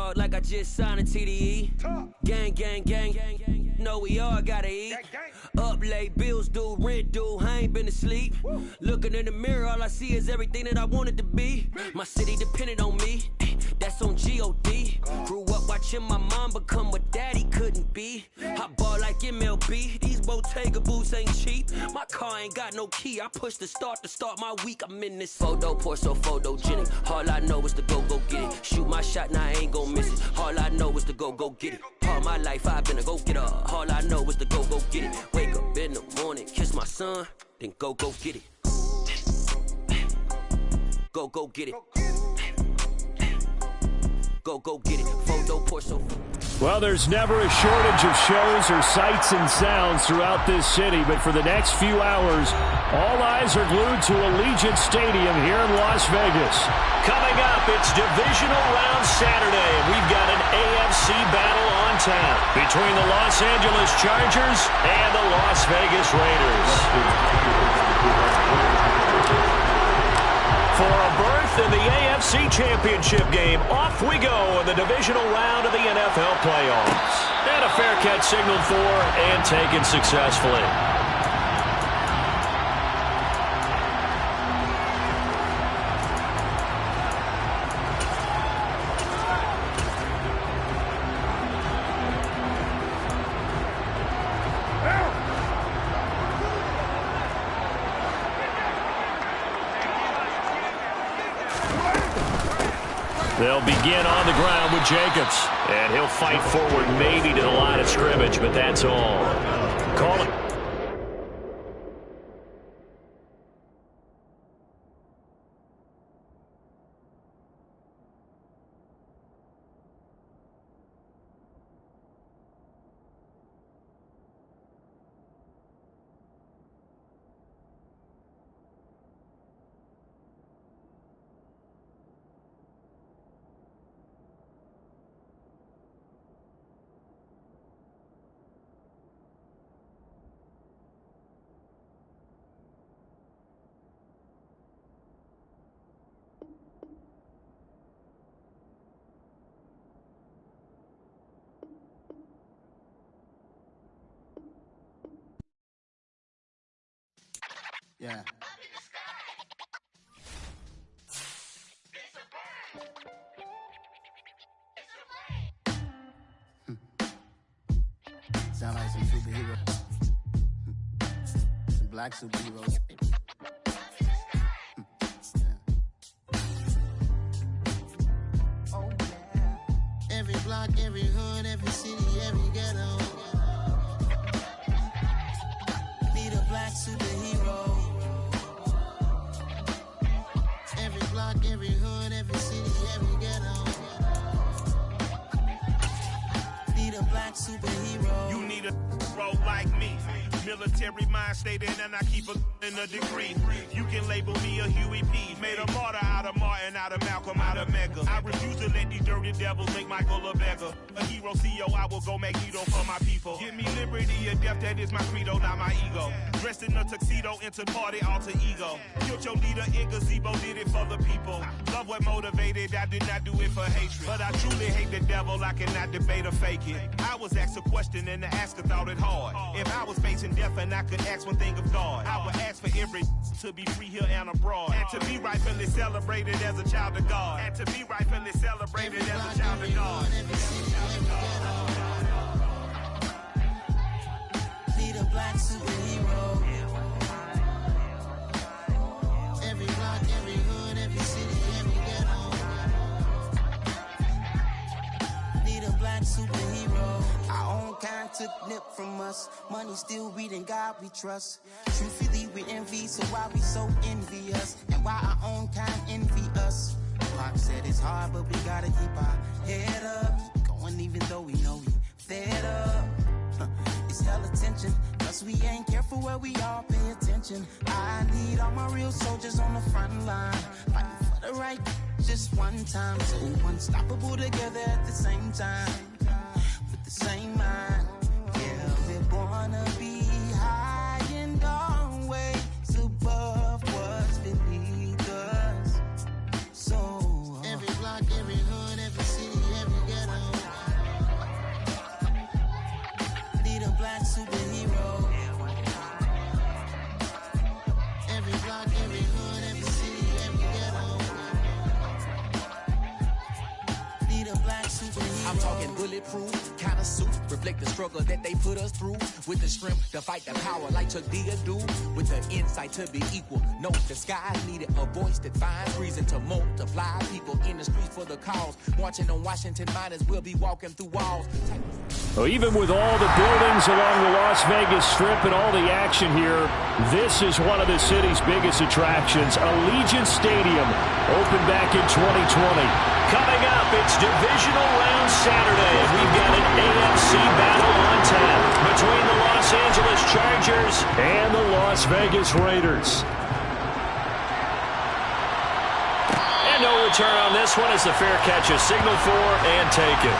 talk like I just signed a TDE. Gang, gang, gang, gang, gang. No, we all gotta eat. Up late, bills due, rent due, I ain't been asleep. Looking in the mirror, all I see is everything that I wanted to be. My city depended on me, that's on G.O.D. Grew up watching my mom become what daddy couldn't be. I ball like MLB, these Bottega boots ain't cheap. My car ain't got no key, I push the start to start my week. I'm in this photo, pour so photogenic. All I know is to go get it. Shoot my shot, now I ain't gon' miss it. All I know is to go get it. All my life I've been a go-getter. All I know is to go get it. Wake up in the morning, kiss my son, then go get it. Go get it. Go get it. Photo, pour so. Well, there's never a shortage of shows or sights and sounds throughout this city, but for the next few hours, all eyes are glued to Allegiant Stadium here in Las Vegas. Coming up, it's Divisional Round Saturday, and we've got an AFC battle on tap between the Los Angeles Chargers and the Las Vegas Raiders. For a berth in the AFC Championship game, off we go in the divisional round of the NFL playoffs. And a fair catch signaled for and taken successfully. They'll begin on the ground with Jacobs. And he'll fight forward maybe to the line of scrimmage, but that's all. Call it. Yeah. Sound like some superheroes. Some black superheroes. Oh, yeah. Every block, every hood, every city, every ghetto. Need a black superhero. Every block, every hood, every city, every ghetto. Need a black superhero. You need a bro like me. Military mind stated, and I keep in a degree. You can label me a Huey P. Made a martyr out of Martin, out of Malcolm, out of Mega. I refuse to let these dirty devils make Michael a beggar. A hero CEO, I will go Magneto for my people. Give me liberty or death, that is my credo, not my ego. Dressed in a tuxedo, into party, alter ego. Killed your leader, in gazebo, did it for the people. Love what motivated, I did not do it for hatred. But I truly hate the devil, I cannot debate or fake it. I was asked a question and the asker thought it hard. If I was facing death and I could ask one thing of God, I would ask for every to be free here and abroad. And to be rightfully celebrated as a child of God. And to be rightfully celebrated as a child of God. Need a black superhero. Every block, every hood, every city, every ghetto. Need a black superhero. Our own kind took nip from us. Money still reading God we trust. Truthfully we envy, so why we so envious? And why our own kind envy us? Pac said it's hard, but we gotta keep our head up. Going even though we know we fed up. It's hell attention, cause we ain't careful where we all pay attention. I need all my real soldiers on the front line, fighting for the right just one time. So unstoppable together at the same time, with the same mind. Yeah, we wanna be high and always above what's beneath us. So every block, every hood, every city, every ghetto. I'm talking bulletproof kind of suit, reflect the struggle that they put us through. With the strength to fight the power like Chuck D do. With the insight to be equal. No, the skies needed a voice that finds reason to multiply. People in the streets for the cause. Marching on Washington, might as well be walking through walls. So even with all the buildings along the Las Vegas Strip and all the action here, this is one of the city's biggest attractions. Allegiant Stadium opened back in 2020. Coming up, it's Divisional Round Saturday, and we've got an AFC battle on tap between the Los Angeles Chargers and the Las Vegas Raiders. And no return on this one as the fair catch is signaled for and taken.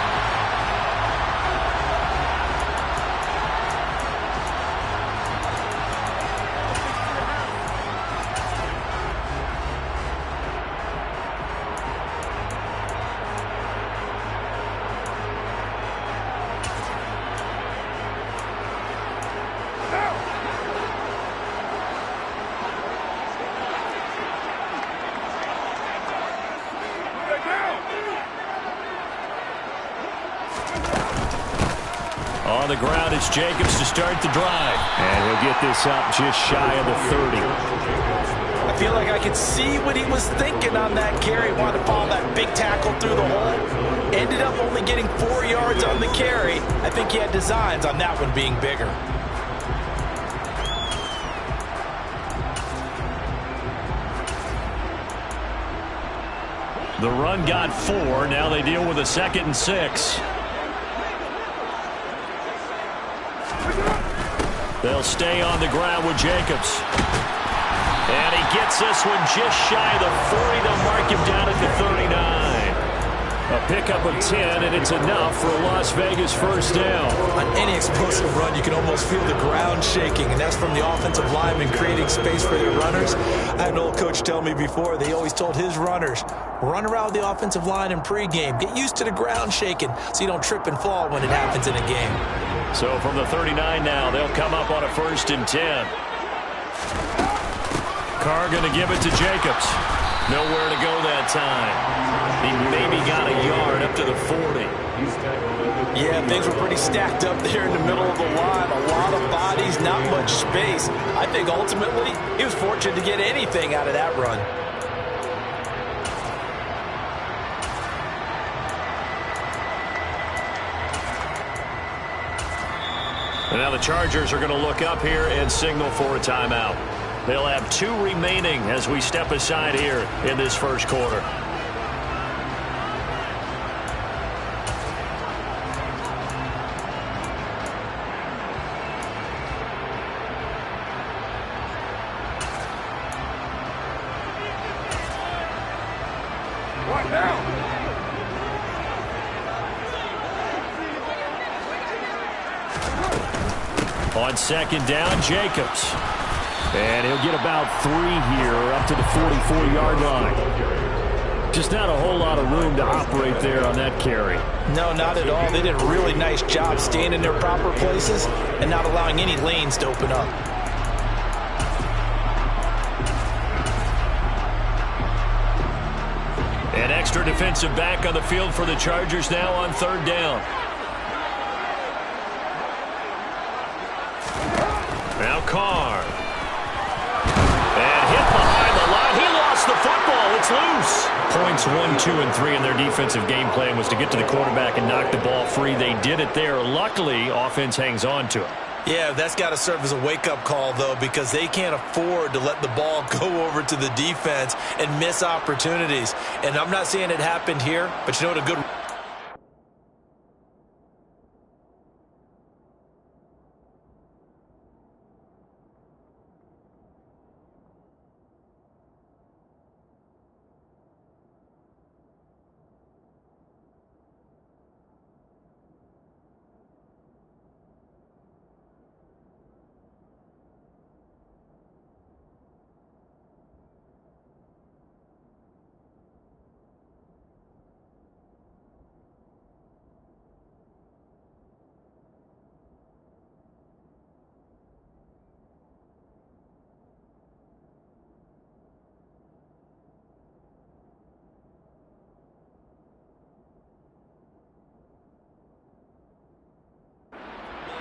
On the ground, it's Jacobs to start the drive. And he'll get this up just shy of the 30. I feel like I could see what he was thinking on that carry. Wanted to follow that big tackle through the hole. Ended up only getting 4 yards on the carry. I think he had designs on that one being bigger. The run got 4. Now they deal with a 2nd and 6. They'll stay on the ground with Jacobs. And he gets this one just shy of the 40. They'll mark him down at the 39. A pickup of 10, and it's enough for a Las Vegas first down. On any explosive run, you can almost feel the ground shaking, and that's from the offensive linemen creating space for their runners. I had an old coach tell me before, they always told his runners, run around the offensive line in pregame. Get used to the ground shaking so you don't trip and fall when it happens in a game. So from the 39 now, they'll come up on a 1st and 10. Carr going to give it to Jacobs. Nowhere to go that time. He maybe got a yard up to the 40. Yeah, things were pretty stacked up there in the middle of the line. A lot of bodies, not much space. I think ultimately he was fortunate to get anything out of that run. And now the Chargers are going to look up here and signal for a timeout. They'll have 2 remaining as we step aside here in this first quarter. What now? On 2nd down, Jacobs. And he'll get about 3 here, up to the 44-yard line. Just not a whole lot of room to operate there on that carry. No, not at all. They did a really nice job staying in their proper places and not allowing any lanes to open up. An extra defensive back on the field for the Chargers now on 3rd down. Now Carr. And hit behind the line. He lost the football. It's loose. Points 1, 2, and 3 in their defensive game plan was to get to the quarterback and knock the ball free. They did it there. Luckily, offense hangs on to it. Yeah, that's got to serve as a wake-up call, though, because they can't afford to let the ball go over to the defense and miss opportunities. And I'm not saying it happened here, but you know what a good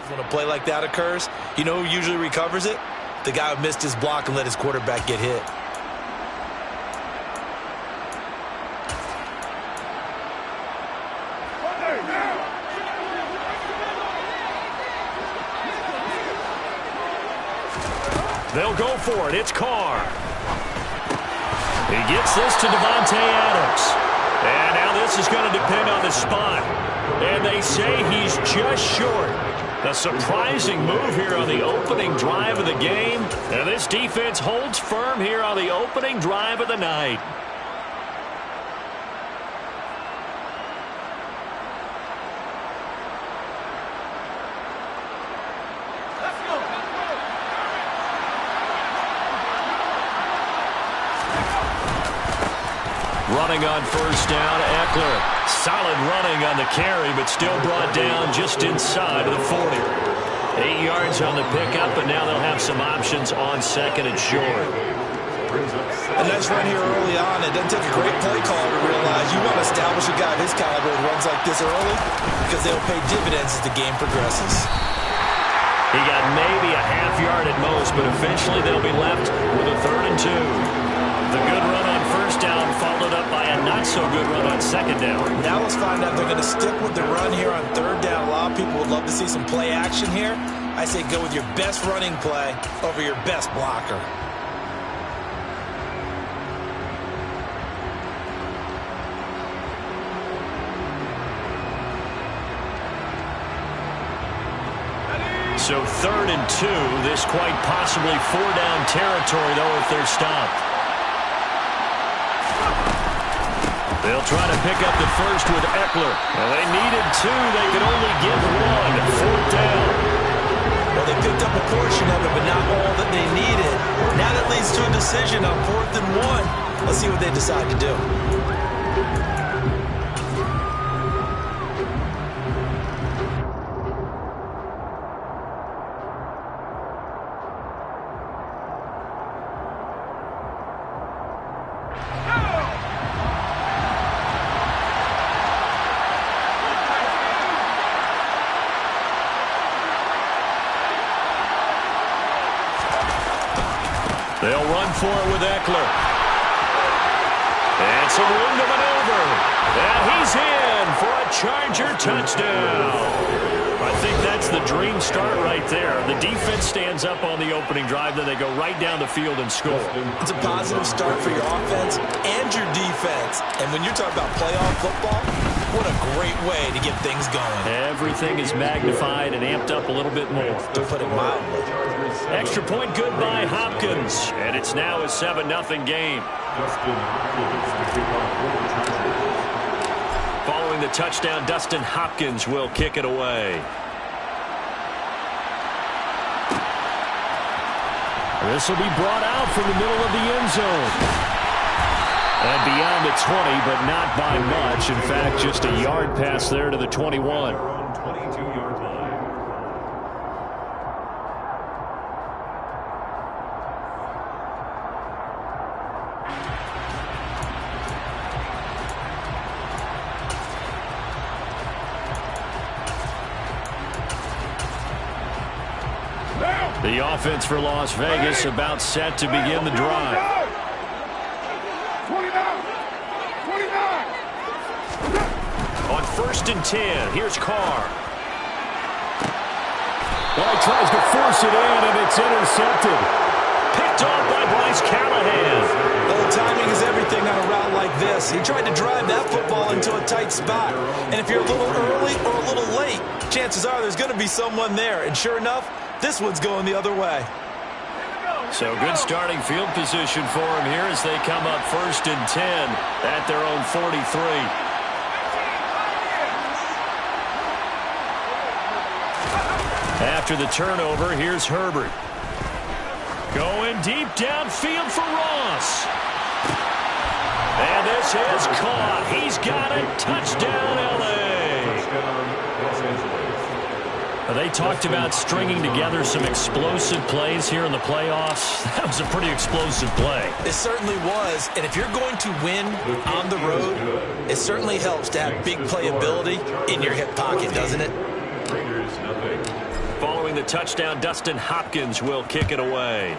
When a play like that occurs, you know who usually recovers it? The guy who missed his block and let his quarterback get hit. They'll go for it. It's Carr. He gets this to Davante Adams. And now this is going to depend on the spot. And they say he's just short. A surprising move here on the opening drive of the game. And this defense holds firm here on the opening drive of the night. Running on first down, Eckler. Solid running on the carry, but still brought down just inside of the 40. 8 yards on the pickup, and now they'll have some options on second and short. A nice run here early on. It doesn't take a great play caller to realize you want to establish a guy of his caliber who runs like this early because they'll pay dividends as the game progresses. He got maybe a half yard at most, but eventually they'll be left with a 3rd and 2. The good run on first down followed up by a not-so-good run on second down. Now let's find out if they're going to stick with the run here on 3rd down. A lot of people would love to see some play action here. I say go with your best running play over your best blocker. So 3rd and 2. This quite possibly 4-down territory, though, if they're stopped. They'll try to pick up the first with Eckler. Well, they needed 2. They could only get 1. 4th down. Well, they picked up a portion of it, but not all that they needed. Now that leads to a decision on 4th and 1. Let's see what they decide to do. They'll run for it with Eckler. And some room to maneuver. And he's in for a Charger touchdown. I think that's the dream start right there. The defense stands up on the opening drive, then they go right down the field and score. It's a positive start for your offense and your defense. And when you're talking about playoff football, what a great way to get things going. Everything is magnified and amped up a little bit more. To put it mildly. Extra point good by Hopkins. And it's now a 7-0 game. Following the touchdown, Dustin Hopkins will kick it away. This will be brought out from the middle of the end zone. And beyond the 20, but not by much. In fact, just a yard pass there to the 21. 22-yard line. The offense for Las Vegas about set to begin the drive. 29. On 1st and 10, here's Carr. Well, he tries to force it in, and it's intercepted. Picked off by Bryce Callahan. Well, timing is everything on a route like this. He tried to drive that football into a tight spot. And if you're a little early or a little late, chances are there's going to be someone there. And sure enough, this one's going the other way. So good starting field position for him here as they come up 1st and 10 at their own 43. After the turnover, here's Herbert. Going deep downfield for Ross. And this is caught. He's got a touchdown, L.A. They talked about stringing together some explosive plays here in the playoffs. That was a pretty explosive play. It certainly was. And if you're going to win on the road, it certainly helps to have big playability in your hip pocket, doesn't it? Following the touchdown, Dustin Hopkins will kick it away.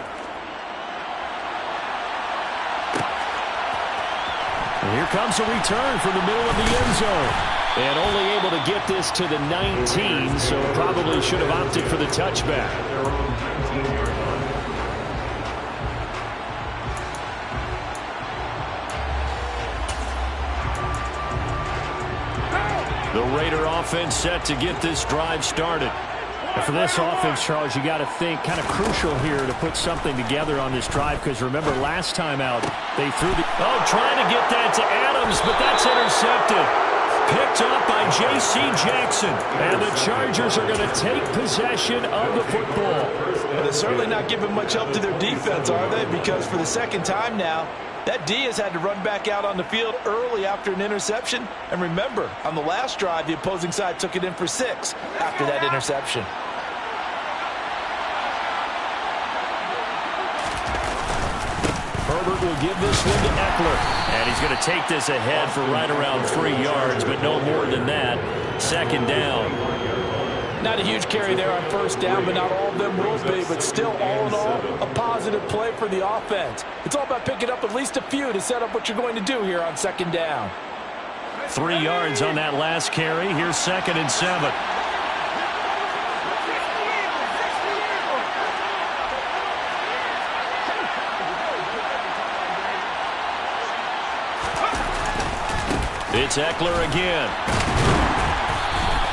And here comes a return from the middle of the end zone. And only able to get this to the 19, so probably should have opted for the touchback. The Raider offense set to get this drive started. And for this offense, Charles, you got to think kind of crucial here to put something together on this drive, because remember last time out they threw the... Oh, trying to get that to Adams, but that's intercepted. Picked up by J.C. Jackson. And the Chargers are going to take possession of the football. Well, they're certainly not giving much help to their defense, are they? Because for the second time now, that D has had to run back out on the field early after an interception. And remember, on the last drive, the opposing side took it in for 6 after that interception. Herbert will give this one to Eckler. And he's going to take this ahead for right around 3 yards, but no more than that. Second down. Not a huge carry there on first down, but not all of them will be. But still, all in all, a positive play for the offense. It's all about picking up at least a few to set up what you're going to do here on second down. 3 yards on that last carry. Here's 2nd and 7. It's Eckler again.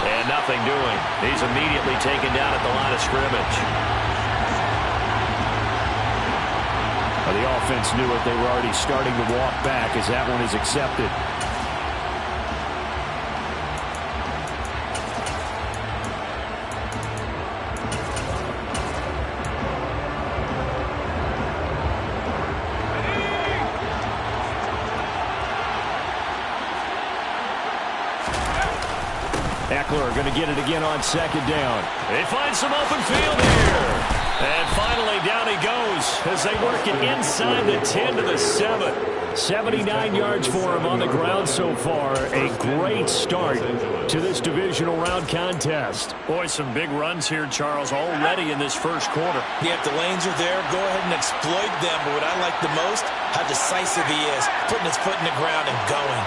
And nothing doing. He's immediately taken down at the line of scrimmage. Well, the offense knew it. They were already starting to walk back as that one is accepted. Eckler going to get it again on second down. They find some open field here. And finally down he goes as they work it inside the 10 to the 7. 79 yards for him on the ground so far. A great start to this divisional round contest. Boy, some big runs here, Charles, already in this first quarter. Yeah, if the lanes are there, go ahead and exploit them. But what I like the most, how decisive he is, putting his foot in the ground and going.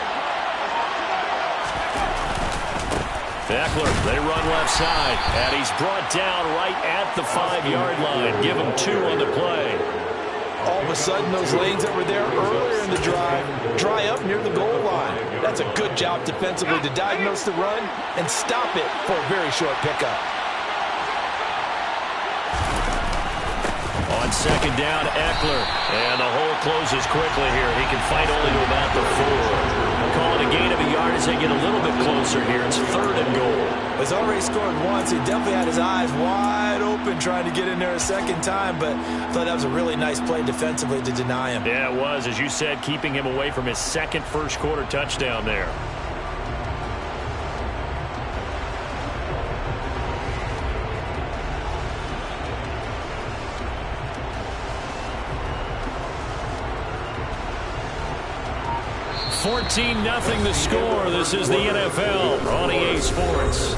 Eckler, they run left side, and he's brought down right at the 5-yard line. Give him 2 on the play. All of a sudden, those lanes that were there earlier in the drive dry up near the goal line. That's a good job defensively to diagnose the run and stop it for a very short pickup. On second down, Eckler, and the hole closes quickly here. He can fight only to about the 4. Call it a gain of a yard as they get a little bit closer here. It's 3rd and goal. He's already scored once. He definitely had his eyes wide open trying to get in there a second time, but I thought that was a really nice play defensively to deny him. Yeah, it was, as you said, keeping him away from his second first-quarter touchdown there. $14-0 the score. This is the NFL on EA Sports.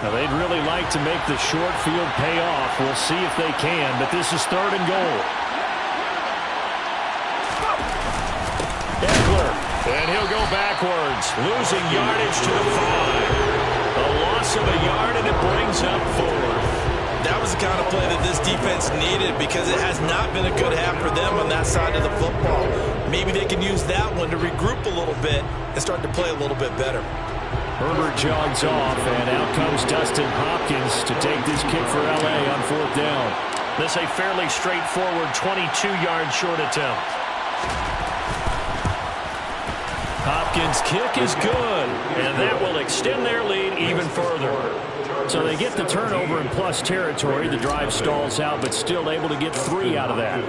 Now, they'd really like to make the short field pay off. We'll see if they can, but this is 3rd and goal. Eckler, and he'll go backwards, losing yardage to the 5. A loss of a yard, and it brings up 4. That was the kind of play that this defense needed because it has not been a good half for them on that side of the football. Maybe they can use that one to regroup a little bit and start to play a little bit better. Herbert jogs off, and out comes Dustin Hopkins to take this kick for L.A. on 4th down. This a fairly straightforward 22-yard short attempt. Hopkins' kick is good, and that will extend their lead even further. So they get the turnover in plus territory. The drive stalls out, but still able to get 3 out of that.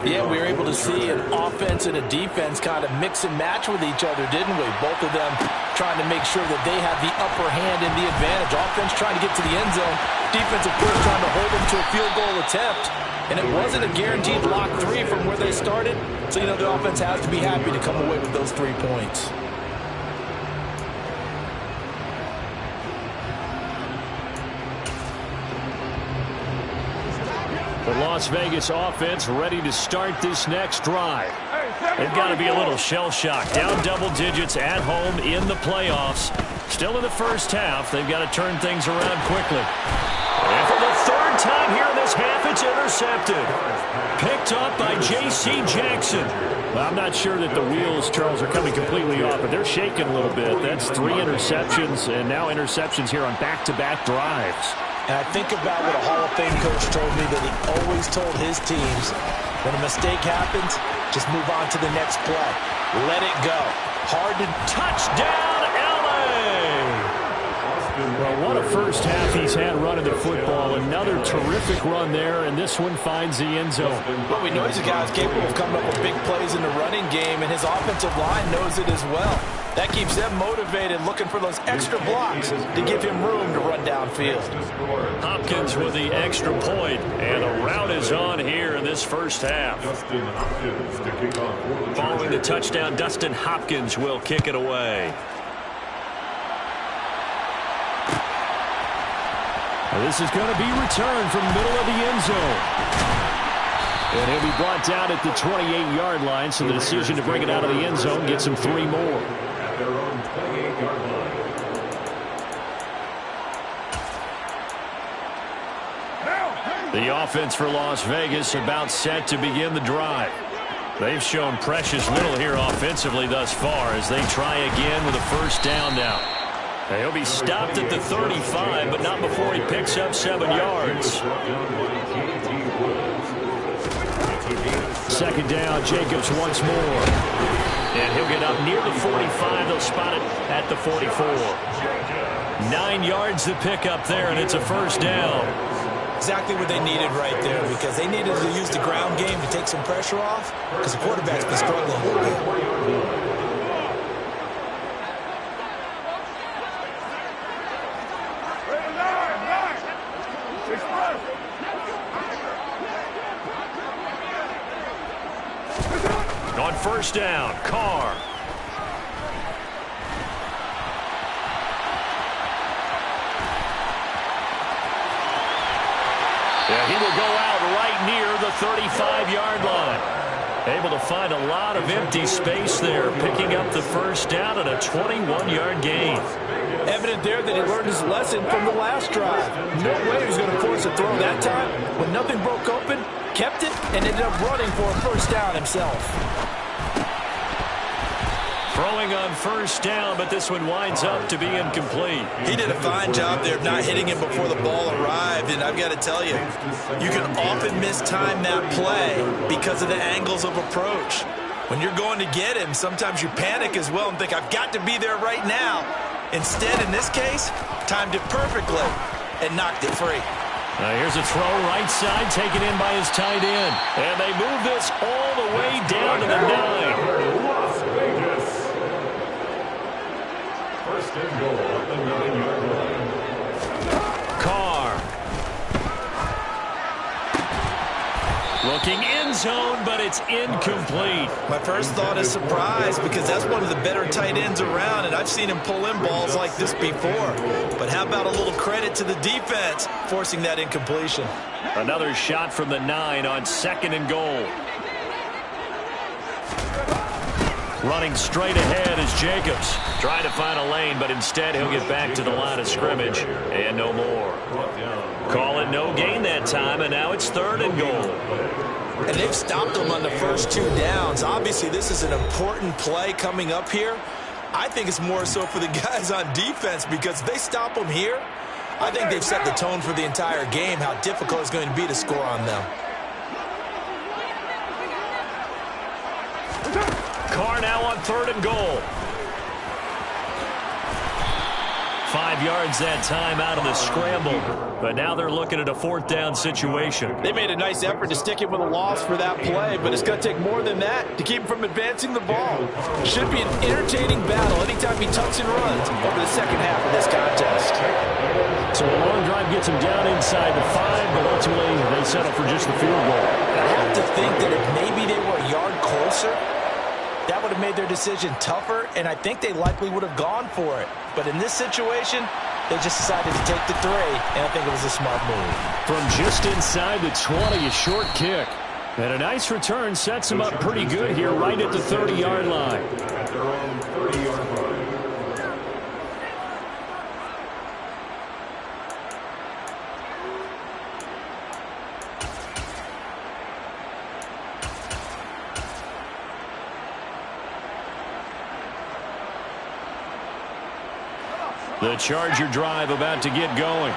Yeah, we were able to see an offense and a defense kind of mix and match with each other, didn't we? Both of them trying to make sure that they have the upper hand and the advantage. Offense trying to get to the end zone. Defense, of course, trying to hold them to a field goal attempt. And it wasn't a guaranteed lock 3 from where they started. So, you know, the offense has to be happy to come away with those 3 points. The Las Vegas offense ready to start this next drive. They've got to be a little shell-shocked. Down double digits at home in the playoffs. Still in the first half. They've got to turn things around quickly. And for the third time here in this half, it's intercepted. Picked up by J.C. Jackson. Well, I'm not sure that the wheels, Charles, are coming completely off, but they're shaking a little bit. That's 3 interceptions, and now interceptions here on back-to-back drives. And I think about what a Hall of Fame coach told me that he always told his teams, when a mistake happens, just move on to the next play. Let it go. Hard to touchdown, L.A. Well, what a first half he's had running the football. Another terrific run there, and this one finds the end zone. Well, we know he's a guy who's capable of coming up with big plays in the running game, and his offensive line knows it as well. That keeps them motivated, looking for those extra blocks to give him room to run downfield. Hopkins with the extra point, and a route is on here in this first half. Following the touchdown, Dustin Hopkins will kick it away. This is going to be returned from the middle of the end zone. And he'll be brought down at the 28-yard line, so the decision to bring it out of the end zone gets him 3 more. At their own 28-yard line. The offense for Las Vegas about set to begin the drive. They've shown precious little here offensively thus far as they try again with a first down now. He'll be stopped at the 35, but not before he picks up 7 yards. Second down, Jacobs once more. And he'll get up near the 45. They'll spot it at the 44. 9 yards to pick up there, and it's a first down. Exactly what they needed right there, because they needed to use the ground game to take some pressure off, because the quarterback's been struggling a little bit. On first down, Carr. Yeah, he will go out right near the 35-yard line. Able to find a lot of empty space there, picking up the first down at a 21-yard gain. Evident there that he learned his lesson from the last drive. No way he was going to force a throw that time. When nothing broke open, kept it, and ended up running for a first down himself. Throwing on first down, but this one winds up to be incomplete. He did a fine job there of not hitting him before the ball arrived, and I've got to tell you, you can often mistime that play because of the angles of approach. When you're going to get him, sometimes you panic as well and think, I've got to be there right now. Instead, in this case, timed it perfectly and knocked it free. Here's a throw right side, taken in by his tight end. And they move this all the way down to the 9. Las Vegas. First and goal at the 9-yard line. Carr. Looking end zone, but it's incomplete. My first thought is surprise, because that's one of the better tight ends around, and I've seen him pull in balls like this before. But how about a little credit to the defense forcing that incompletion? Another shot from the 9 on second and goal. Running straight ahead is Jacobs. Trying to find a lane, but instead he'll get back to the line of scrimmage. And no more. Call it no gain that time, and now it's third and goal. And they've stopped him on the first 2 downs. Obviously, this is an important play coming up here. I think it's more so for the guys on defense, because if they stop them here, I think they've set the tone for the entire game, how difficult it's going to be to score on them. Carr now on third and goal. 5 yards that time out of the scramble. But now they're looking at a fourth down situation. They made a nice effort to stick him with a loss for that play, but it's going to take more than that to keep him from advancing the ball. Should be an entertaining battle anytime he tucks and runs over the second half of this contest. So a long drive gets him down inside the 5, but ultimately they settle for just the field goal. I have to think that if maybe they were a yard made their decision tougher, and I think they likely would have gone for it. But in this situation, they just decided to take the 3, and I think it was a smart move. From just inside the 20, a short kick. And a nice return sets him up pretty good here right at the 30-yard line. At their own 30-yard line. The Charger drive about to get going.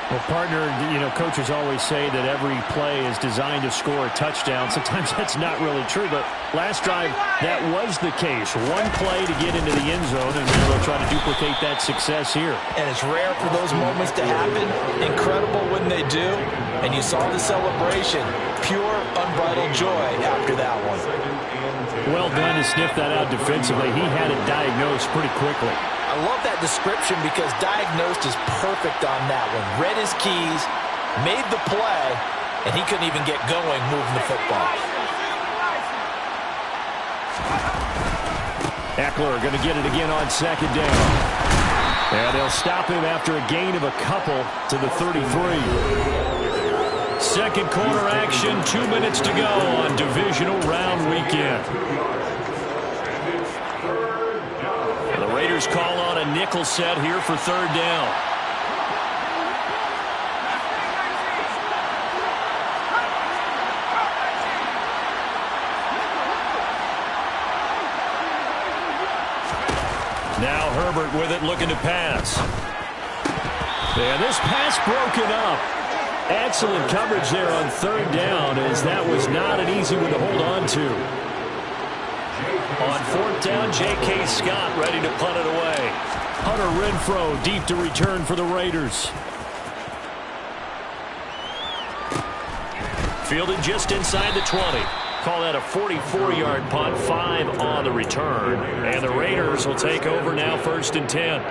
Well, partner, coaches always say that every play is designed to score a touchdown. Sometimes that's not really true, but last drive, that was the case. One play to get into the end zone, and they'll try to duplicate that success here. And it's rare for those moments to happen. Incredible when they do. And you saw the celebration. Pure, unbridled joy after that one. Well done to sniff that out defensively. He had it diagnosed pretty quickly. I love that description because diagnosed is perfect on that one. Read his keys, made the play, and he couldn't even get going moving the football. Eckler going to get it again on second down. And they'll stop him after a gain of a couple to the 33. Second quarter action, 2 minutes to go on divisional round weekend. The Raiders call on a nickel set here for third down. Now Herbert with it, looking to pass. And this pass broken up. Excellent coverage there on third down, as that was not an easy one to hold on to. On fourth down, J.K. Scott ready to punt it away. Hunter Renfrow deep to return for the Raiders. Fielded just inside the 20. Call that a 44-yard punt, 5 on the return. And the Raiders will take over now, 1st and 10.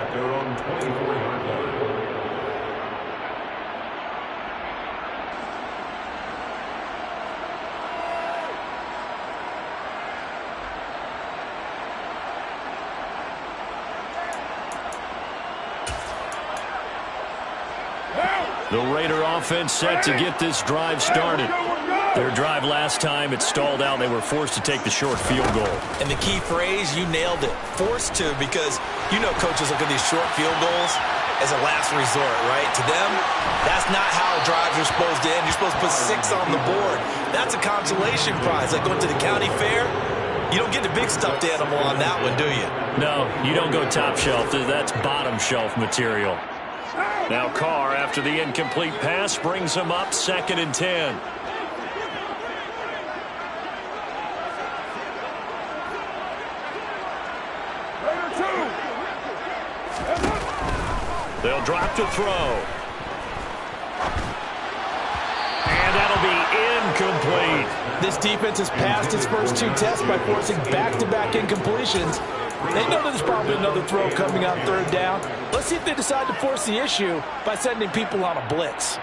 The Raider offense set to get this drive started. Their drive last time, it stalled out. They were forced to take the short field goal. And the key phrase, you nailed it. Forced to, because coaches look at these short field goals as a last resort, right? To them, that's not how drives are supposed to end. You're supposed to put 6 on the board. That's a consolation prize. Like going to the county fair, you don't get the big stuffed animal on that one, do you? No, you don't go top shelf. That's bottom shelf material. Now Carr, after the incomplete pass, brings him up 2nd and 10. They'll drop to throw. And that'll be incomplete. This defense has passed its first 2 tests by forcing back-to-back incompletions. They know there's probably another throw coming on third down. Let's see if they decide to force the issue by sending people on a blitz.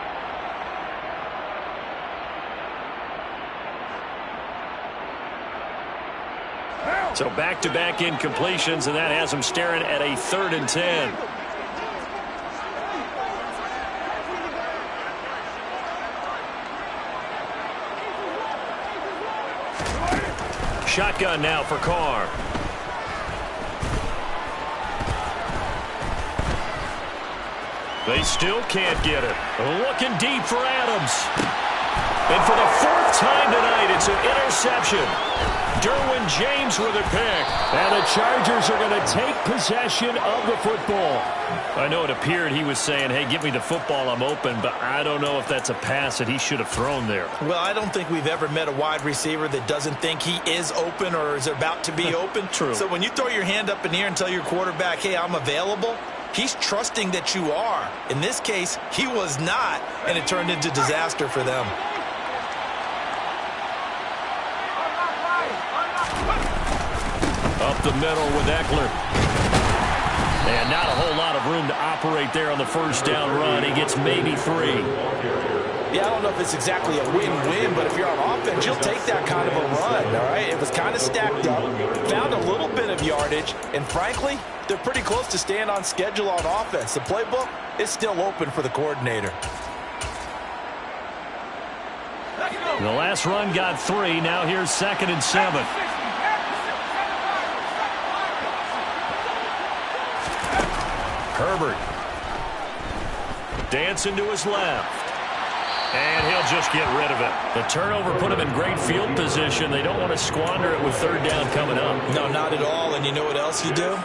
So back-to-back incompletions, and that has them staring at a 3rd and 10. Shotgun now for Carr. They still can't get it. Looking deep for Adams. And for the 4th time tonight, it's an interception. Derwin James with a pick. And the Chargers are going to take possession of the football. I know it appeared he was saying, hey, give me the football, I'm open, but I don't know if that's a pass that he should have thrown there. Well, I don't think we've ever met a wide receiver that doesn't think he is open or is about to be open. True. So when you throw your hand up in the air and tell your quarterback, hey, I'm available, he's trusting that you are. In this case, he was not, and it turned into disaster for them. Up the middle with Eckler. And not a whole lot of room to operate there on the first down run. He gets maybe 3. Yeah, I don't know if it's exactly a win-win, but if you're on offense, you'll take that kind of a run, all right? It was kind of stacked up, found a little bit of yardage, and frankly, they're pretty close to staying on schedule on offense. The playbook is still open for the coordinator. The last run got 3. Now here's 2nd and 7. Herbert. Dancing to his left. And he'll just get rid of it. The turnover put him in great field position. They don't want to squander it with 3rd down coming up. No, not at all. And you know what else you do?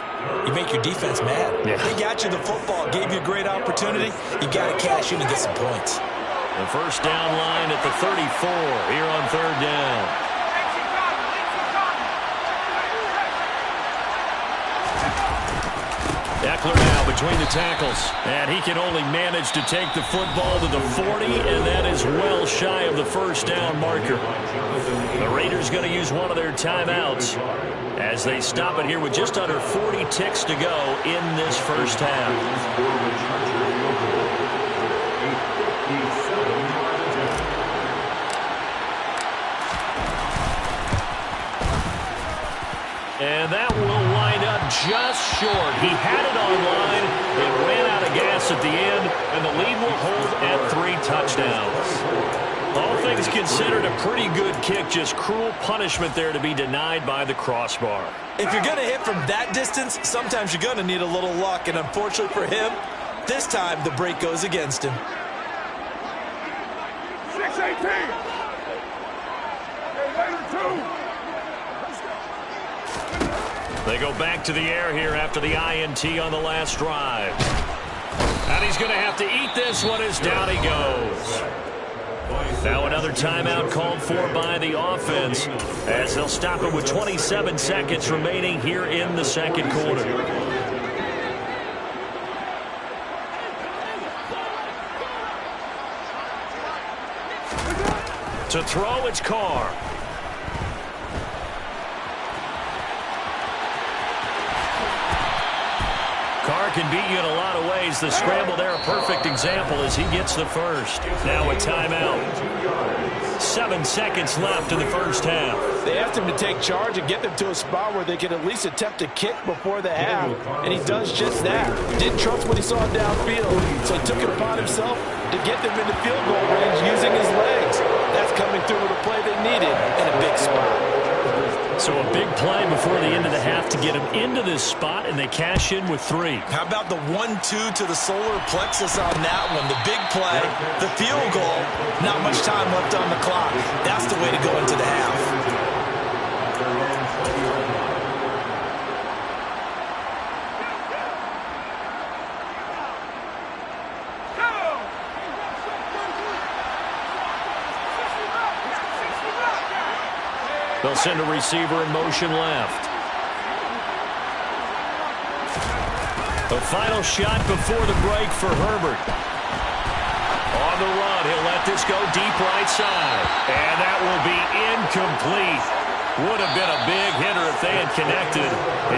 You make your defense mad. Yeah. They got you the football, gave you a great opportunity. You got to cash in and get some points. The first down line at the 34 here on 3rd down. Eckler now between the tackles, and he can only manage to take the football to the 40, and that is well shy of the first down marker. The Raiders going to use one of their timeouts as they stop it here with just under 40 ticks to go in this first half. And that will line up just short. He had it on line. It ran out of gas at the end, and the lead will hold at 3 touchdowns. All things considered, a pretty good kick. Just cruel punishment there to be denied by the crossbar. If you're going to hit from that distance, sometimes you're going to need a little luck. And unfortunately for him, this time the break goes against him. 6-18. They go back to the air here after the INT on the last drive. And he's going to have to eat this one as down he goes. Now another timeout called for by the offense as they'll stop it with 27 seconds remaining here in the second quarter. To throw, it's Carr. Carr can beat you in a lot of ways. The scramble there, a perfect example as he gets the first. Now a timeout. 7 seconds left in the first half. They asked him to take charge and get them to a spot where they could at least attempt a kick before the half, and he does just that. Didn't trust what he saw downfield, so he took it upon himself to get them into field goal range using his legs. That's coming through with a play they needed in a big spot. So a big play before the end of the half to get him into this spot, and they cash in with 3. How about the 1-2 to the solar plexus on that one? The big play, the field goal, not much time left on the clock. That's the way to go into the half. They'll send a receiver in motion left. The final shot before the break for Herbert. On the run, he'll let this go deep right side. And that will be incomplete. Would have been a big hitter if they had connected.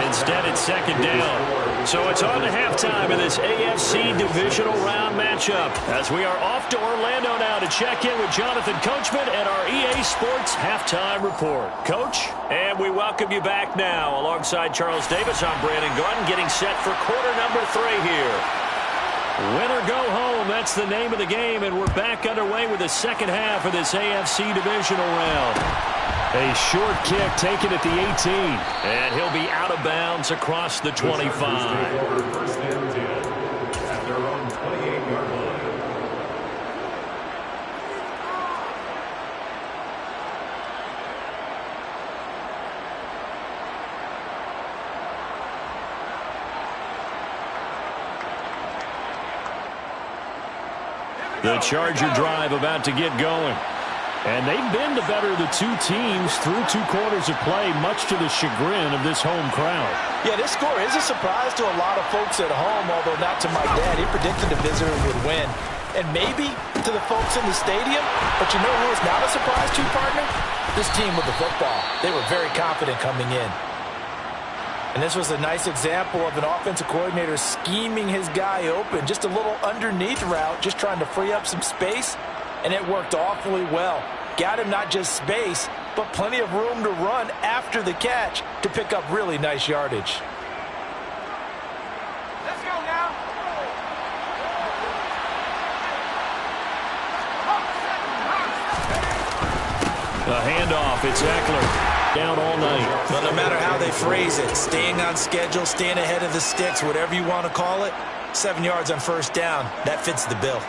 Instead, it's second down. So it's on to halftime in this AFC divisional round matchup as we are off to Orlando now to check in with Jonathan Coachman and our EA Sports halftime report. Coach, and we welcome you back now. Alongside Charles Davis, I'm Brandon Gaudin getting set for quarter number 3 here. Win or go home, that's the name of the game, and we're back underway with the second half of this AFC divisional round. A short kick taken at the 18, and he'll be out of bounds across the 25. First and 10 at their own 28-yard line. The Charger drive about to get going. And they've been the better of the 2 teams through 2 quarters of play, much to the chagrin of this home crowd. Yeah, this score is a surprise to a lot of folks at home, although not to my dad. He predicted the visitors would win. And maybe to the folks in the stadium, but you know who is not a surprise to, partner? This team with the football. They were very confident coming in. And this was a nice example of an offensive coordinator scheming his guy open. Just a little underneath route, just trying to free up some space, and it worked awfully well. Got him not just space, but plenty of room to run after the catch to pick up really nice yardage. Let's go now. The handoff, it's Eckler. Down all night. But no matter how they phrase it, staying on schedule, staying ahead of the sticks, whatever you want to call it, 7 yards on first down, that fits the bill.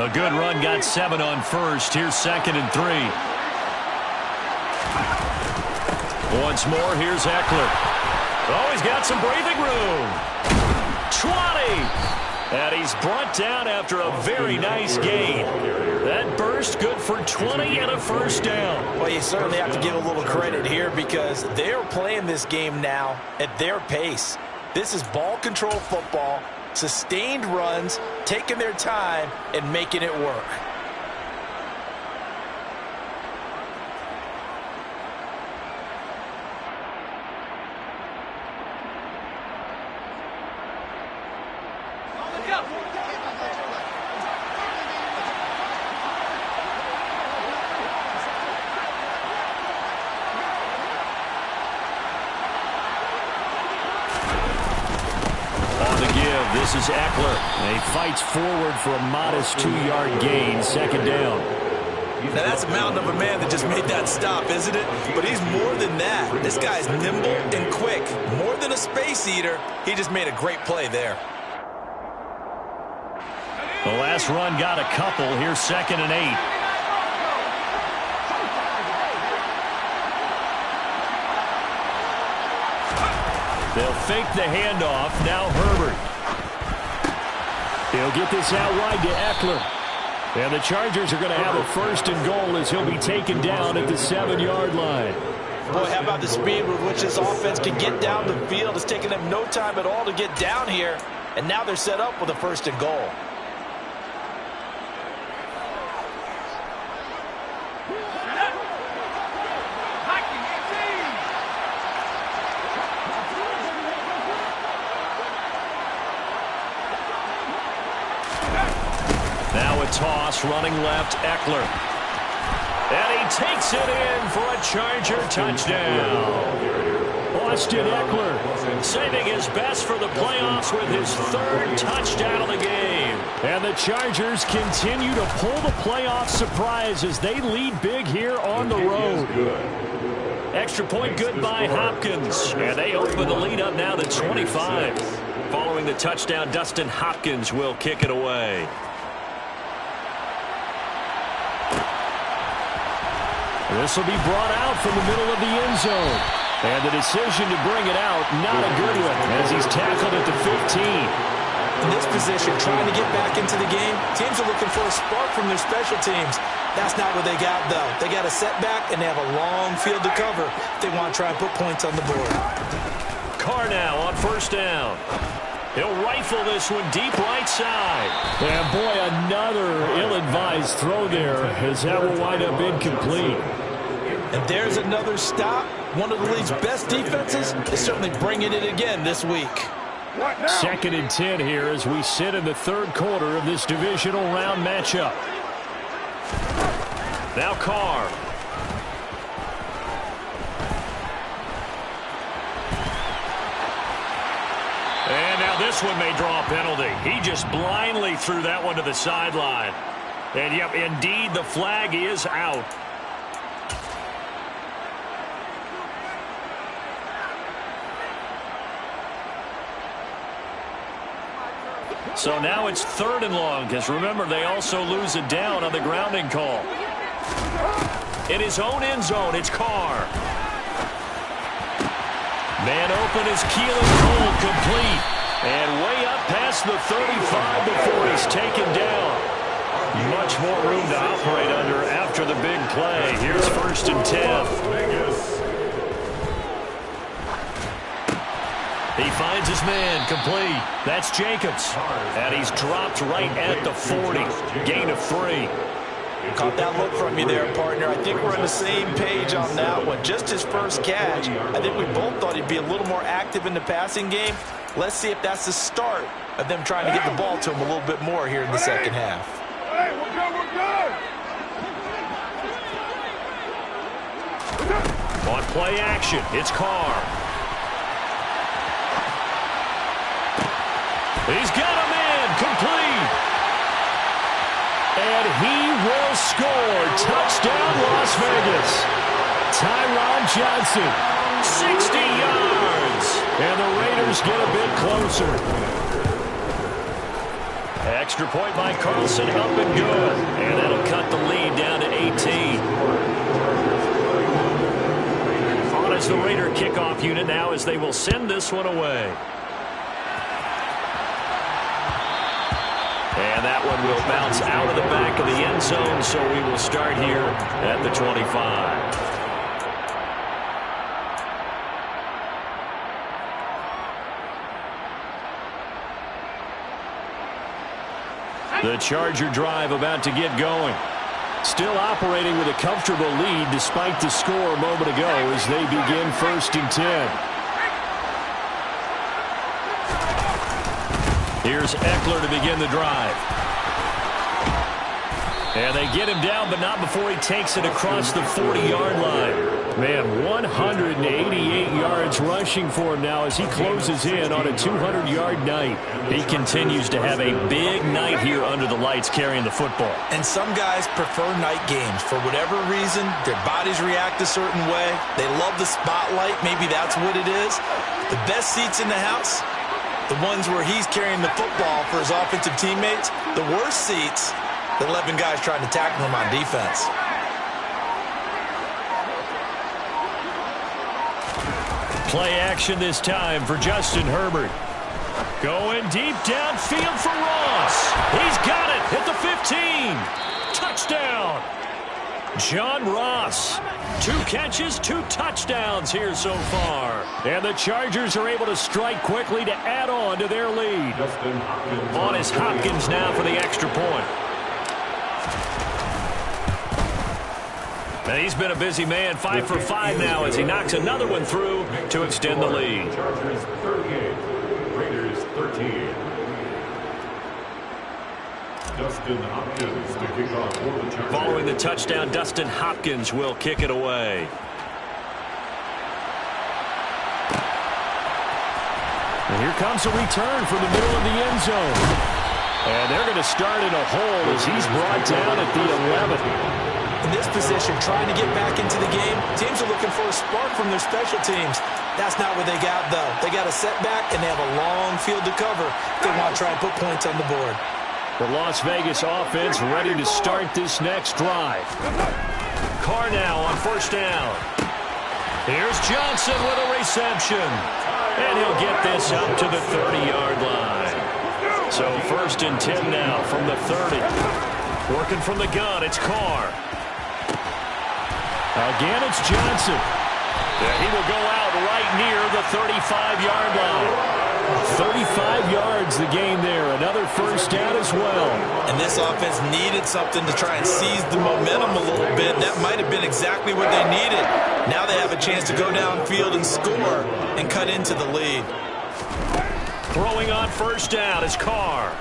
A good run got 7 on first. Here's 2nd and 3. Once more, here's Eckler. Oh, he's got some breathing room. 20. And he's brought down after a very nice gain. That burst good for 20 and a first down. Well, you certainly have to give a little credit here because they're playing this game now at their pace. This is ball control football, sustained runs, taking their time and making it work. This is Eckler. He fights forward for a modest 2-yard gain, 2nd down. Now that's a mountain of a man that just made that stop, isn't it? But he's more than that. This guy's nimble and quick. More than a space eater, he just made a great play there. The last run got a couple. Here's 2nd and 8. They'll fake the handoff. Now Herbert. He'll get this out wide to Eckler. And the Chargers are going to have a 1st and goal as he'll be taken down at the 7-yard line. Boy, how about the speed with which this offense can get down the field? It's taken them no time at all to get down here. And now they're set up with a 1st and goal. Toss running left, Eckler. And he takes it in for a Charger touchdown. Austin Eckler saving his best for the playoffs with his 3rd touchdown of the game. And the Chargers continue to pull the playoff surprise as they lead big here on the road. Extra point good by Hopkins. And they open the lead up now to 25. Following the touchdown, Dustin Hopkins will kick it away. This will be brought out from the middle of the end zone. And the decision to bring it out, not a good one, as he's tackled at the 15. In this position, trying to get back into the game, teams are looking for a spark from their special teams. That's not what they got, though. They got a setback, and they have a long field to cover if they want to try and put points on the board. Carr now on 1st down. He'll rifle this one deep right side. And boy, another ill-advised throw there as that will wind up incomplete. And there's another stop. One of the league's best defenses is certainly bringing it again this week. 2nd and 10 here as we sit in the 3rd quarter of this divisional round matchup. Now Carr. And now this one may draw a penalty. He just blindly threw that one to the sideline. And yep, indeed, the flag is out. So now it's 3rd and long, because remember, they also lose a down on the grounding call. In his own end zone, it's Carr. Man open is Keelan Cole, complete. And way up past the 35 before he's taken down. Much more room to operate under after the big play. Here's 1st and 10. He finds his man, complete. That's Jacobs. And he's dropped right at the 40. Gain of 3. Caught that look from you there, partner. I think we're on the same page on that one. Just his first catch. I think we both thought he'd be a little more active in the passing game. Let's see if that's the start of them trying to get the ball to him a little bit more here in the second half. Hey, we're good, we're good. On play action, it's Carr. He's got him in, complete. And he will score. Touchdown, Las Vegas. Tyron Johnson, 60 yards. And the Raiders get a bit closer. Extra point by Carlson, up and good. And that'll cut the lead down to 18. On as the Raider kickoff unit now as they will send this one away. And that one will bounce out of the back of the end zone, so we will start here at the 25. The Charger drive about to get going. Still operating with a comfortable lead despite the score a moment ago as they begin 1st and 10. Here's Eckler to begin the drive. And they get him down, but not before he takes it across the 40-yard line. Man, 188 yards rushing for him now as he closes in on a 200-yard night. He continues to have a big night here under the lights carrying the football. And some guys prefer night games. For whatever reason, their bodies react a certain way. They love the spotlight. Maybe that's what it is. The best seats in the house, the ones where he's carrying the football for his offensive teammates. The worst seats, the 11 guys trying to tackle him on defense. Play action this time for Justin Herbert. Going deep downfield for Ross. He's got it at the 15. Touchdown. John Ross. 2 catches, 2 touchdowns here so far. And the Chargers are able to strike quickly to add on to their lead. On is Hopkins now for the extra point. And he's been a busy man, 5 for 5 now as he knocks another one through to extend the lead. Chargers 38, Raiders 13. Dustin Hopkins to kick off for the Chargers. Following the touchdown, Dustin Hopkins will kick it away. And here comes a return from the middle of the end zone. And they're going to start in a hole as he's brought down at the 11. In this position, trying to get back into the game, teams are looking for a spark from their special teams. That's not what they got, though. They got a setback, and they have a long field to cover if they want to try and put points on the board. The Las Vegas offense ready to start this next drive. Carr now on 1st down. Here's Johnson with a reception. And he'll get this up to the 30-yard line. So 1st and 10 now from the 30. Working from the gun, it's Carr. Again, it's Johnson. Yeah, he will go out right near the 35-yard line. 35 yards the gain there. Another 1st down as well. And this offense needed something to try and seize the momentum a little bit. That might have been exactly what they needed. Now they have a chance to go downfield and score and cut into the lead. Throwing on 1st down is Carr.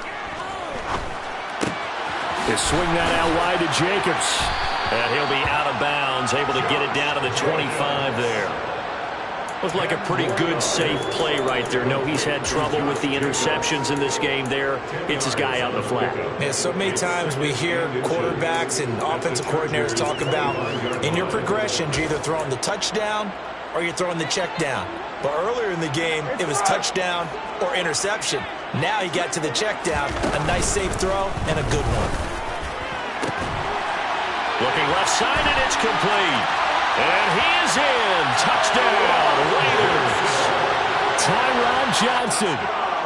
They swing that out wide to Jacobs. And he'll be out of bounds, able to get it down to the 25 there. Looks like a pretty good, safe play right there. No, he's had trouble with the interceptions in this game there. It's his guy out in the flat. Yeah, so many times we hear quarterbacks and offensive coordinators talk about in your progressions, you're either throwing the touchdown or you're throwing the check down. But earlier in the game, it was touchdown or interception. Now he got to the check down, a nice safe throw, and a good one. Looking left side, and it's complete. And he is in. Touchdown, Raiders. Tyron Johnson.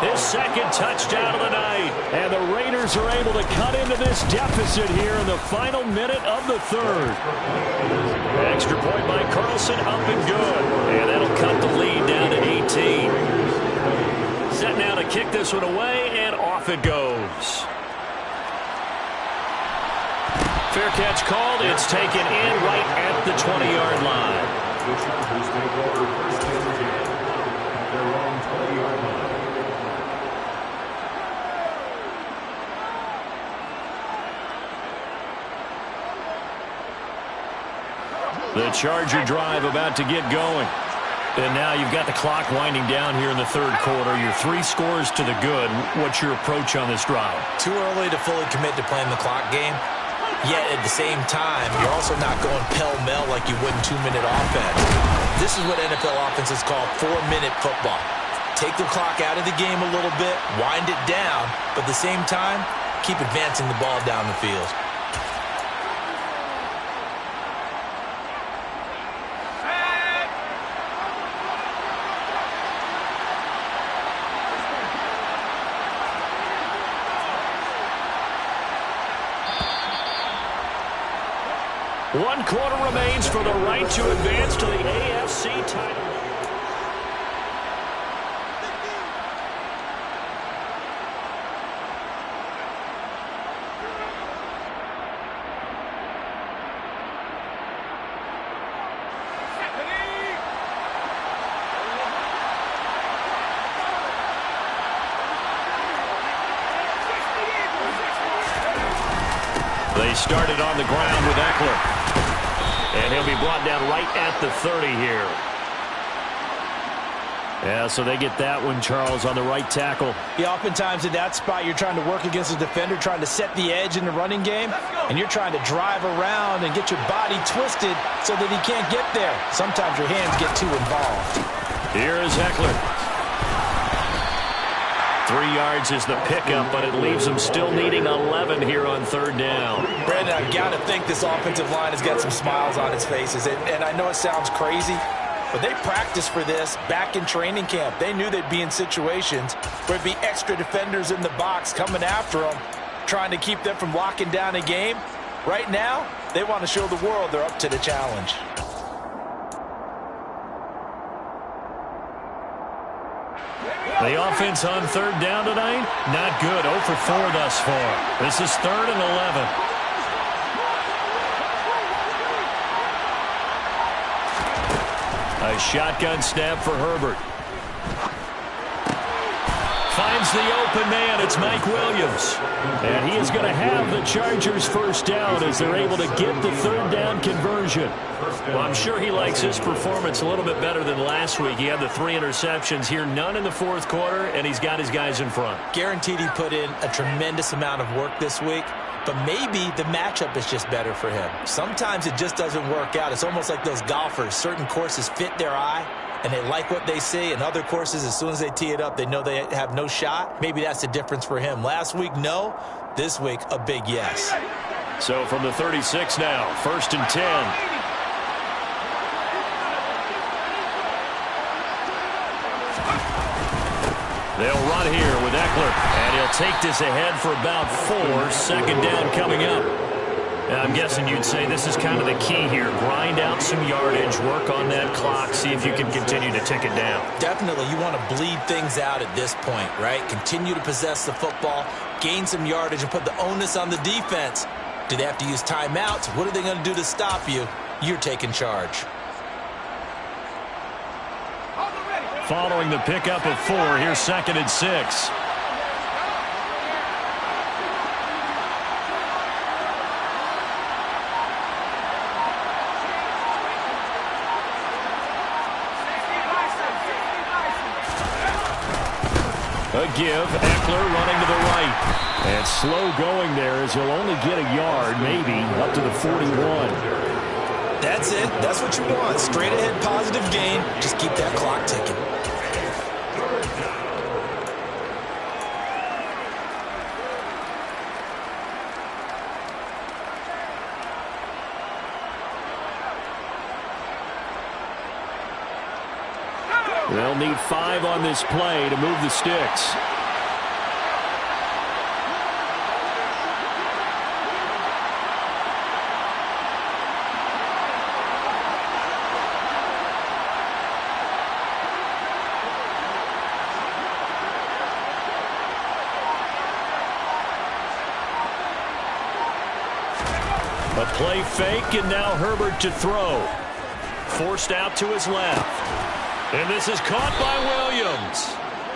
His 2nd touchdown of the night. And the Raiders are able to cut into this deficit here in the final minute of the 3rd. Extra point by Carlson, up and good. And that'll cut the lead down to 18. Set now to kick this one away, and off it goes. Fair catch called. It's taken in right at the 20-yard line. The Chargers take over 1st and 10 at their own 20-yard line. The Charger drive about to get going. And now you've got the clock winding down here in the third quarter. You're 3 scores to the good. What's your approach on this drive? Too early to fully commit to playing the clock game. Yet at the same time, you're also not going pell-mell like you would in 2-minute offense. This is what NFL offenses call 4-minute football. Take the clock out of the game a little bit, wind it down, but at the same time, keep advancing the ball down the field. One quarter remains for the right to advance to the AFC title. They started on the ground with Eckler. And he'll be brought down right at the 30 here. Yeah, so they get that one, Charles, on the right tackle. Yeah, oftentimes in that spot, you're trying to work against a defender, trying to set the edge in the running game, and you're trying to drive around and get your body twisted so that he can't get there. Sometimes your hands get too involved. Here is Eckler. 3 yards is the pickup, but it leaves them still needing 11 here on third down. Brandon, I've got to think this offensive line has got some smiles on its faces. And I know it sounds crazy, but they practiced for this back in training camp. They knew they'd be in situations where there'd be extra defenders in the box coming after them, trying to keep them from locking down a game. Right now, they want to show the world they're up to the challenge. The offense on third down tonight, not good. 0 for 4 thus far. This is 3rd and 11. A shotgun snap for Herbert. Finds the open man. It's Mike Williams. And he is going to have the Chargers first down as they're able to get the third down conversion. Well, I'm sure he likes his performance a little bit better than last week. He had the 3 interceptions here, none in the fourth quarter, and he's got his guys in front. Guaranteed he put in a tremendous amount of work this week, but maybe the matchup is just better for him. Sometimes it just doesn't work out. It's almost like those golfers. Certain courses fit their eye, and they like what they see. And other courses, as soon as they tee it up, they know they have no shot. Maybe that's the difference for him. Last week, no. This week, a big yes. So from the 36 now, 1st and 10. They'll run here with Eckler, and he'll take this ahead for about 4. 2nd down coming up. And I'm guessing you'd say this is kind of the key here. Grind out some yardage, work on that clock, see if you can continue to tick it down. Definitely, you want to bleed things out at this point, right? Continue to possess the football, gain some yardage, and put the onus on the defense. Do they have to use timeouts? What are they going to do to stop you? You're taking charge. Following the pickup of 4, here's 2nd and 6. A give, Eckler running to the right. And slow going there as he'll only get a yard, maybe, up to the 41. That's it. That's what you want. Straight ahead positive gain. Just keep that clock ticking. They'll need 5 on this play to move the sticks. A play fake, and now Herbert to throw. Forced out to his left. And this is caught by Williams.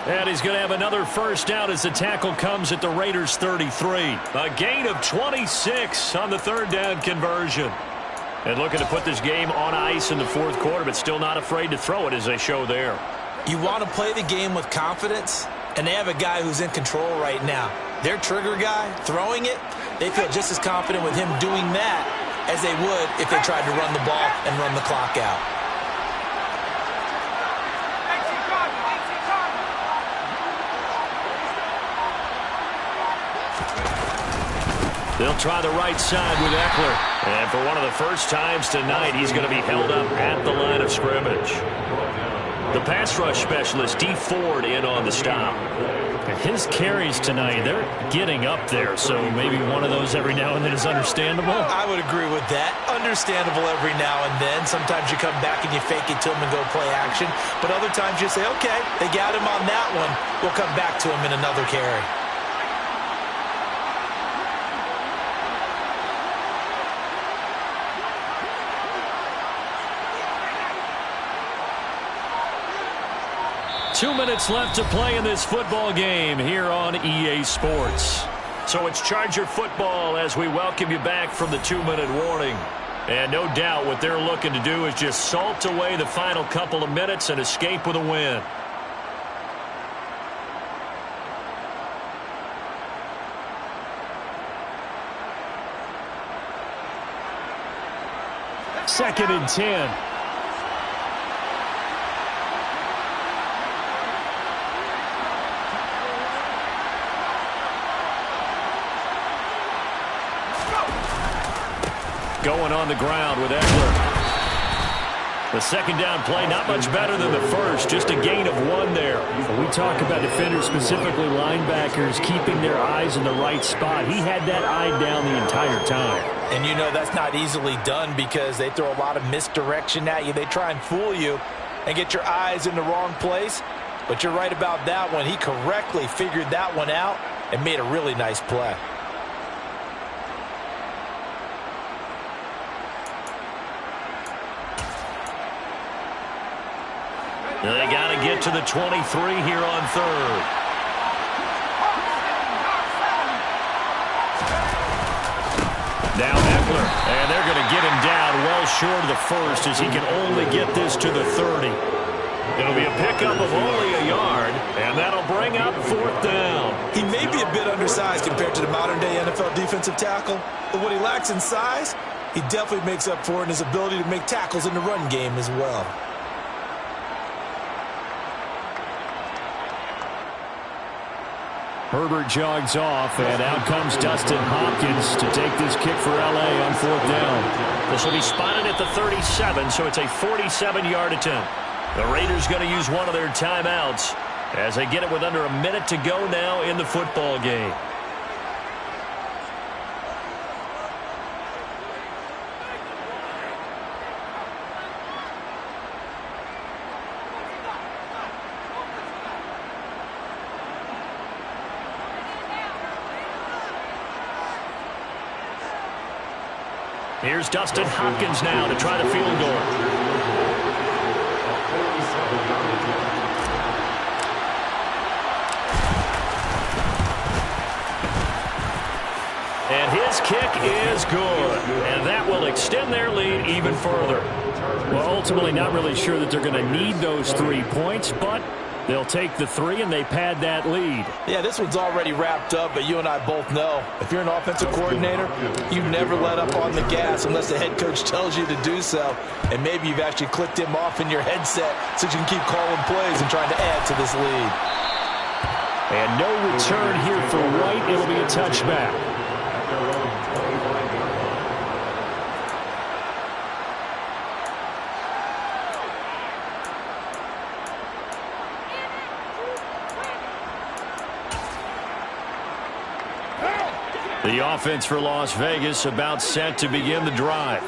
And he's going to have another first down as the tackle comes at the Raiders' 33. A gain of 26 on the third down conversion. And looking to put this game on ice in the fourth quarter, but still not afraid to throw it as they show there. You want to play the game with confidence, and they have a guy who's in control right now. Their trigger guy, throwing it, they feel just as confident with him doing that as they would if they tried to run the ball and run the clock out. They'll try the right side with Eckler. And for one of the first times tonight, he's going to be held up at the line of scrimmage. The pass rush specialist, Dee Ford, in on the stop. His carries tonight, they're getting up there, so maybe one of those every now and then is understandable. I would agree with that. Understandable every now and then. Sometimes you come back and you fake it to him and go play action. But other times you say, okay, they got him on that one. We'll come back to him in another carry. Two minutes left to play in this football game here on EA Sports. So it's Charger football as we welcome you back from the 2-minute warning. And no doubt what they're looking to do is just salt away the final couple of minutes and escape with a win. Second and 10. Going on the ground with Eckler. The second down play, not much better than the first, just a gain of 1 there. We talk about defenders, specifically linebackers, keeping their eyes in the right spot. He had that eye down the entire time. And you know that's not easily done because they throw a lot of misdirection at you. They try and fool you and get your eyes in the wrong place. But you're right about that one. He correctly figured that one out and made a really nice play. They got to get to the 23 here on third. Now Eckler, and they're going to get him down well short of the first as he can only get this to the 30. It'll be a pickup of only a yard, and that'll bring up fourth down. He may be a bit undersized compared to the modern-day NFL defensive tackle, but what he lacks in size, he definitely makes up for in his ability to make tackles in the run game as well. Herbert jogs off, and out comes Dustin Hopkins to take this kick for L.A. on fourth down. This will be spotted at the 37, so it's a 47-yard attempt. The Raiders going to use one of their timeouts as they get it with under a minute to go now in the football game. Here's Dustin Hopkins now to try the field goal. And his kick is good. And that will extend their lead even further. Well, ultimately not really sure that they're going to need those 3 points, but they'll take the 3 and they pad that lead. Yeah, this one's already wrapped up, but you and I both know if you're an offensive coordinator, you never let up on the gas unless the head coach tells you to do so. And maybe you've actually clicked him off in your headset so you can keep calling plays and trying to add to this lead. And no return here for White. It'll be a touchback. The offense for Las Vegas about set to begin the drive.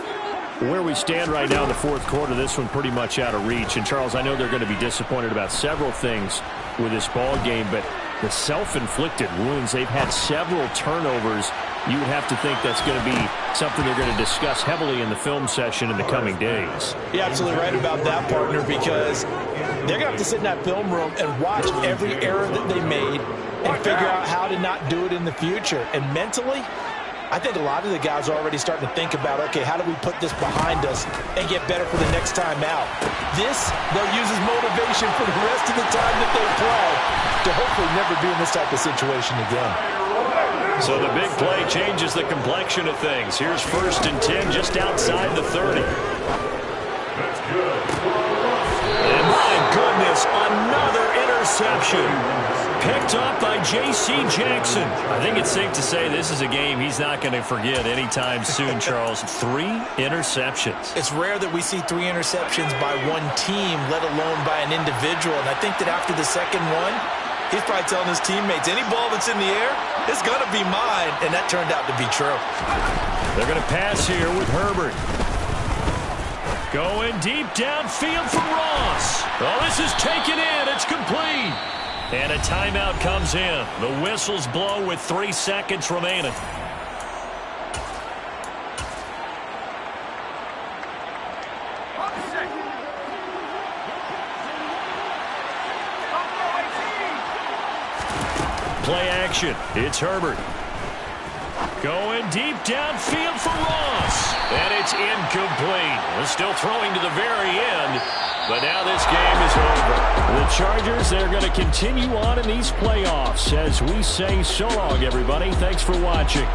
Where we stand right now in the fourth quarter, this one pretty much out of reach. And, Charles, I know they're going to be disappointed about several things with this ball game, but the self-inflicted wounds, they've had several turnovers. You would have to think that's going to be something they're going to discuss heavily in the film session in the coming days. You're absolutely right about that, partner, because they're going to have to sit in that film room and watch every error that they made and figure out how to not do it in the future. And mentally, I think a lot of the guys are already starting to think about, okay, how do we put this behind us and get better for the next time out? This, they'll use as motivation for the rest of the time that they play to hopefully never be in this type of situation again. So the big play changes the complexion of things. Here's 1st and 10 just outside the 30. That's good. And my goodness, another interception. Picked up by J.C. Jackson. I think it's safe to say this is a game he's not going to forget anytime soon, Charles. 3 interceptions. It's rare that we see 3 interceptions by one team, let alone by an individual. And I think that after the second one, he's probably telling his teammates, any ball that's in the air, it's going to be mine. And that turned out to be true. They're going to pass here with Herbert. Going deep downfield for Ross. Oh, this is taken in. It's complete. And a timeout comes in. The whistles blow with 3 seconds remaining. Play action. It's Herbert. Going deep downfield for Ross. And it's incomplete. We're still throwing to the very end. But now this game is over. The Chargers, they're going to continue on in these playoffs as we say so long, everybody. Thanks for watching.